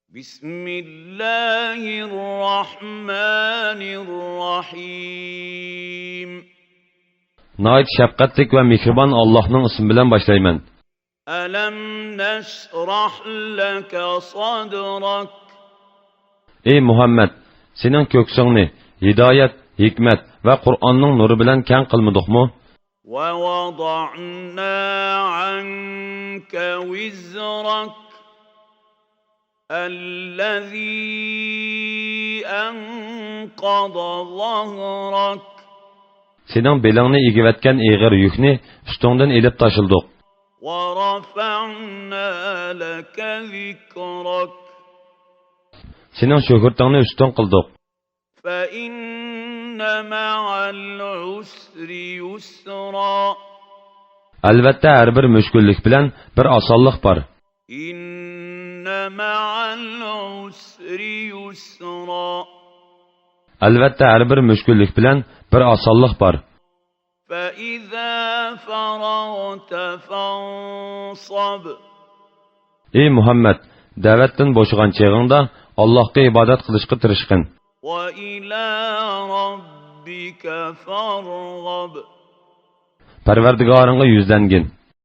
بسم الله الرحمن الرحيم Nəhayət şəfqətlik və mehriban Allah'ın ismi bilan başlayman. ألم نشرح لك صدرك Ey Muhammed, senin köksüngni hidayət, hikmət və Qur'anның nuru bilan kən qılmıdıqmı? ووضعنا عنك وزرك الذي أنقض ظهرك Senin belingni egivətkən eğir yükni üstündən elib taşıldıq. ورفعنا لك ذكرك Senin şöhrətini üstün qıldıq. فإن مع العسر يسرا Əlbəttə hər bir müşküllik bilan bir asonlik var. إن مع العسر يسرا Əlbəttə hər bir müşküllik bilan bir asonlik var. فإذا فرغت فانصب Ey Muhammed, dəvətdən boşğan çağında Allahqa ibadat qilishqa tirishqin. وإلى ربك فارغب Parvardigoringga yuzlangin.